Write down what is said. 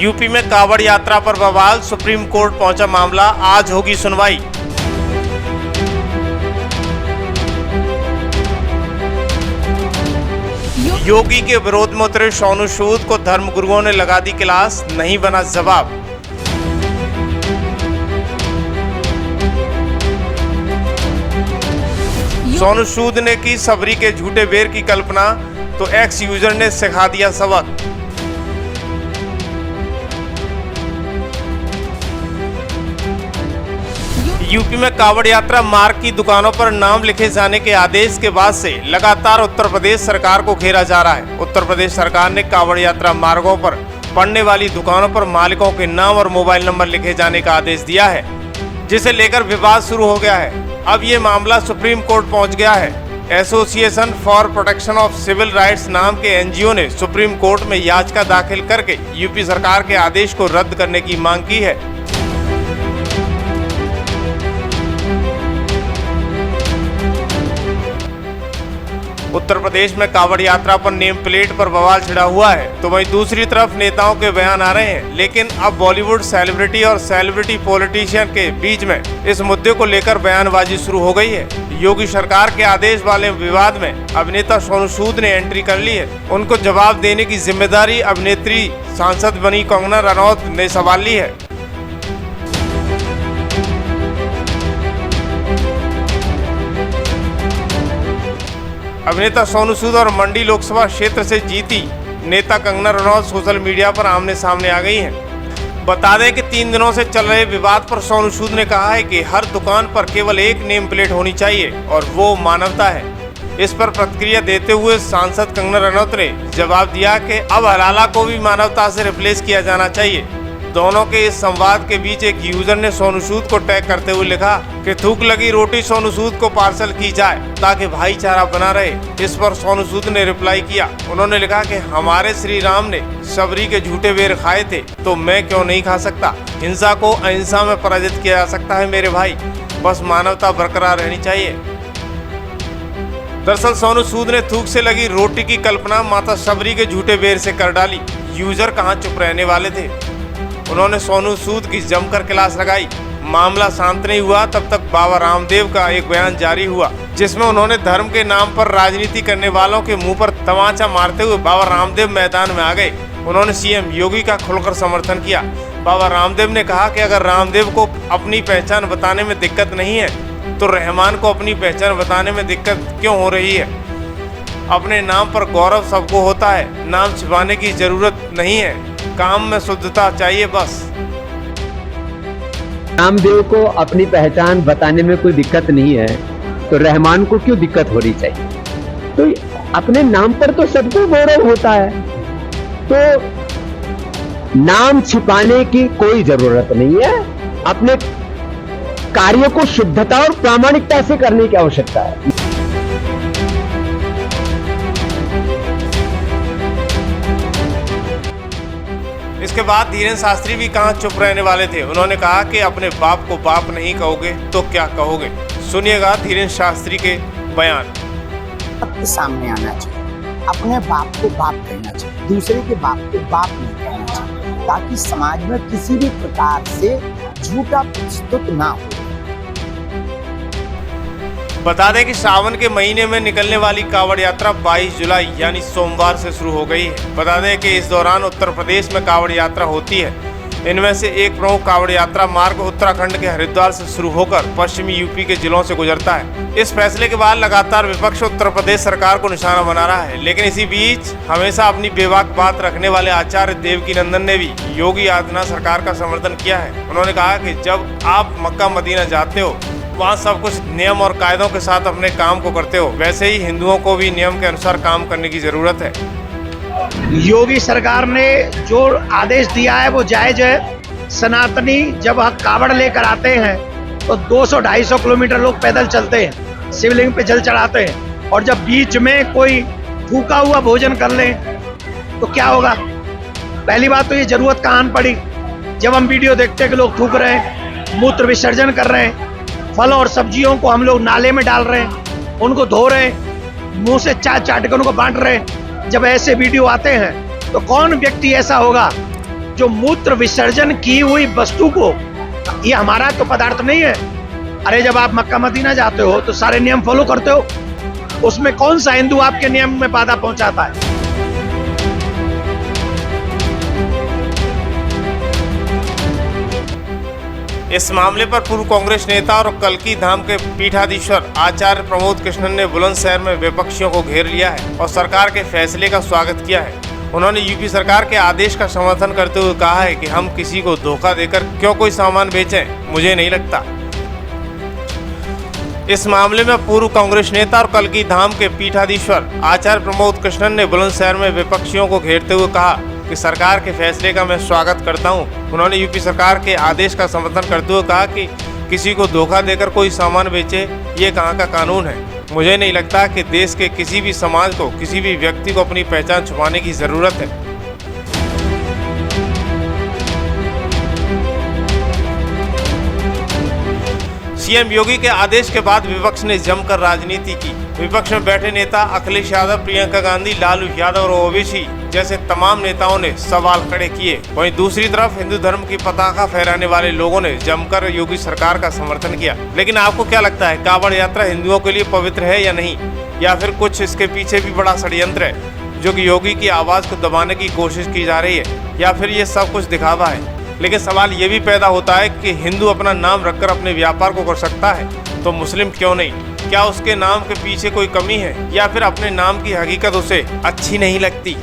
UP में कांवड़ यात्रा पर बवाल, सुप्रीम कोर्ट पहुंचा मामला, आज होगी सुनवाई। योगी के विरोध में उतरे सोनू सूद को धर्मगुरुओं ने लगा दी क्लास, नहीं बना जवाब। सोनू सूद ने की सबरी के झूठे बेर की कल्पना, तो एक्स यूजर ने सिखा दिया सबक। यूपी में कांवड़ यात्रा मार्ग की दुकानों पर नाम लिखे जाने के आदेश के बाद से लगातार उत्तर प्रदेश सरकार को घेरा जा रहा है। उत्तर प्रदेश सरकार ने कांवड़ यात्रा मार्गों पर पड़ने वाली दुकानों पर मालिकों के नाम और मोबाइल नंबर लिखे जाने का आदेश दिया है, जिसे लेकर विवाद शुरू हो गया है। अब ये मामला सुप्रीम कोर्ट पहुंच गया है। Association for protection of civil rights नाम के एनजीओ ने सुप्रीम कोर्ट में याचिका दाखिल करके यूपी सरकार के आदेश को रद्द करने की मांग की है। उत्तर प्रदेश में कांवड़ यात्रा पर नेम प्लेट पर बवाल छिड़ा हुआ है, तो वहीं दूसरी तरफ नेताओं के बयान आ रहे हैं। लेकिन अब बॉलीवुड सेलिब्रिटी और सेलिब्रिटी पॉलिटिशियन के बीच में इस मुद्दे को लेकर बयानबाजी शुरू हो गई है। योगी सरकार के आदेश वाले विवाद में अभिनेता सोनू सूद ने एंट्री कर ली है। उनको जवाब देने की जिम्मेदारी अभिनेत्री सांसद बनी कंगना रनौत ने संभाल ली है। अभिनेता सोनू सूद और मंडी लोकसभा क्षेत्र से जीती नेता कंगना रनौत सोशल मीडिया पर आमने सामने आ गई हैं। बता दें कि 3 दिनों से चल रहे विवाद पर सोनू सूद ने कहा है कि हर दुकान पर केवल एक नेम प्लेट होनी चाहिए और वो मानवता है। इस पर प्रतिक्रिया देते हुए सांसद कंगना रनौत ने जवाब दिया कि अब हलाला को भी मानवता से रिप्लेस किया जाना चाहिए। दोनों के इस संवाद के बीच एक यूजर ने सोनू सूद को टैग करते हुए लिखा कि थूक लगी रोटी सोनू सूद को पार्सल की जाए ताकि भाईचारा बना रहे। इस पर सोनू सूद ने रिप्लाई किया। उन्होंने लिखा कि हमारे श्री राम ने सबरी के झूठे बेर खाए थे, तो मैं क्यों नहीं खा सकता। हिंसा को अहिंसा में पराजित किया जा सकता है मेरे भाई, बस मानवता बरकरार रहनी चाहिए। दरअसल सोनू सूद ने थूक से लगी रोटी की कल्पना माता सबरी के झूठे बेर से कर डाली। यूजर कहाँ चुप रहने वाले थे। उन्होंने सोनू सूद की जमकर क्लास लगाई। मामला शांत नहीं हुआ तब तक बाबा रामदेव का एक बयान जारी हुआ, जिसमें उन्होंने धर्म के नाम पर राजनीति करने वालों के मुंह पर तमाचा मारते हुए बाबा रामदेव मैदान में आ गए। उन्होंने सीएम योगी का खुलकर समर्थन किया। बाबा रामदेव ने कहा कि अगर रामदेव को अपनी पहचान बताने में दिक्कत नहीं है तो रहमान को अपनी पहचान बताने में दिक्कत क्यों हो रही है। अपने नाम पर गौरव सबको होता है, नाम छिपाने की जरूरत नहीं है, काम में शुद्धता चाहिए बस। रामदेव को अपनी पहचान बताने में कोई दिक्कत नहीं है तो रहमान को क्यों दिक्कत होनी चाहिए। तो अपने नाम पर तो सबको गौरव होता है, तो नाम छिपाने की कोई जरूरत नहीं है। अपने कार्य को शुद्धता और प्रामाणिकता से करने की आवश्यकता है। इसके बाद धीरेन्द्र शास्त्री भी कहां चुप रहने वाले थे। उन्होंने कहा कि अपने बाप को बाप नहीं कहोगे तो क्या कहोगे। सुनिएगा धीरेन्द्र शास्त्री के बयान। सबके सामने आना चाहिए, अपने बाप को बाप कहना चाहिए, दूसरे के बाप को बाप नहीं कहना चाहिए, ताकि समाज में किसी भी प्रकार से झूठा प्रस्तुत ना हो। बता दें कि सावन के महीने में निकलने वाली कांवड़ यात्रा 22 जुलाई यानी सोमवार से शुरू हो गई है। बता दें कि इस दौरान उत्तर प्रदेश में कांवड़ यात्रा होती है। इनमें से एक प्रमुख कांवड़ यात्रा मार्ग उत्तराखंड के हरिद्वार से शुरू होकर पश्चिमी यूपी के जिलों से गुजरता है। इस फैसले के बाद लगातार विपक्ष उत्तर प्रदेश सरकार को निशाना बना रहा है। लेकिन इसी बीच हमेशा अपनी बेबाक बात रखने वाले आचार्य देवकीनंदन ने भी योगी आदित्यनाथ सरकार का समर्थन किया है। उन्होंने कहा कि जब आप मक्का मदीना जाते हो वहाँ सब कुछ नियम और कायदों के साथ अपने काम को करते हो, वैसे ही हिंदुओं को भी नियम के अनुसार काम करने की जरूरत है। योगी सरकार ने जो आदेश दिया है वो जायज है। सनातनी जब कावड़ लेकर आते हैं तो 200-250 किलोमीटर लोग पैदल चलते हैं, शिवलिंग पे जल चढ़ाते हैं, और जब बीच में कोई फूका हुआ भोजन कर ले तो क्या होगा। पहली बात तो ये जरूरत कहाँ पड़ी। जब हम वीडियो देखते हैं कि लोग थूक रहे हैं, मूत्र विसर्जन कर रहे हैं, फल और सब्जियों को हम लोग नाले में डाल रहे हैं, उनको धो रहे हैं, मुंह से चाट चाट कर उनको बांट रहे हैं। जब ऐसे वीडियो आते हैं तो कौन व्यक्ति ऐसा होगा जो मूत्र विसर्जन की हुई वस्तु को, ये हमारा तो पदार्थ नहीं है। अरे जब आप मक्का मदीना जाते हो तो सारे नियम फॉलो करते हो, उसमें कौन सा हिंदू आपके नियम में बाधा पहुंचाता है? इस मामले पर पूर्व कांग्रेस नेता और कल्की धाम के पीठाधीश्वर आचार्य प्रमोद कृष्णन ने बुलंदशहर में विपक्षियों को घेर लिया है और सरकार के फैसले का स्वागत किया है। उन्होंने यूपी सरकार के आदेश का समर्थन करते हुए कहा है कि हम किसी को धोखा देकर क्यों कोई सामान बेचें, मुझे नहीं लगता। इस मामले में पूर्व कांग्रेस नेता और कल्की धाम के पीठाधीश्वर आचार्य प्रमोद कृष्णन ने बुलंदशहर में विपक्षियों को घेरते हुए कहा कि सरकार के फैसले का मैं स्वागत करता हूं। उन्होंने यूपी सरकार के आदेश का समर्थन करते हुए कहा कि किसी को धोखा देकर कोई सामान बेचे, ये कहाँ का कानून है। मुझे नहीं लगता कि देश के किसी भी समाज को, किसी भी व्यक्ति को अपनी पहचान छुपाने की जरूरत है। सीएम योगी के आदेश के बाद विपक्ष ने जमकर राजनीति की। विपक्ष में बैठे नेता अखिलेश यादव, प्रियंका गांधी, लालू यादव और ओवैसी जैसे तमाम नेताओं ने सवाल खड़े किए। वहीं दूसरी तरफ हिंदू धर्म की पताका फहराने वाले लोगों ने जमकर योगी सरकार का समर्थन किया। लेकिन आपको क्या लगता है, कांवड़ यात्रा हिंदुओं के लिए पवित्र है या नहीं, या फिर कुछ इसके पीछे भी बड़ा षड्यंत्र है जो कि योगी की आवाज को दबाने की कोशिश की जा रही है, या फिर ये सब कुछ दिखावा है? लेकिन सवाल ये भी पैदा होता है कि हिंदू अपना नाम रखकर अपने व्यापार को कर सकता है, तो मुस्लिम क्यों नहीं? क्या उसके नाम के पीछे कोई कमी है, या फिर अपने नाम की हकीकत उसे अच्छी नहीं लगती?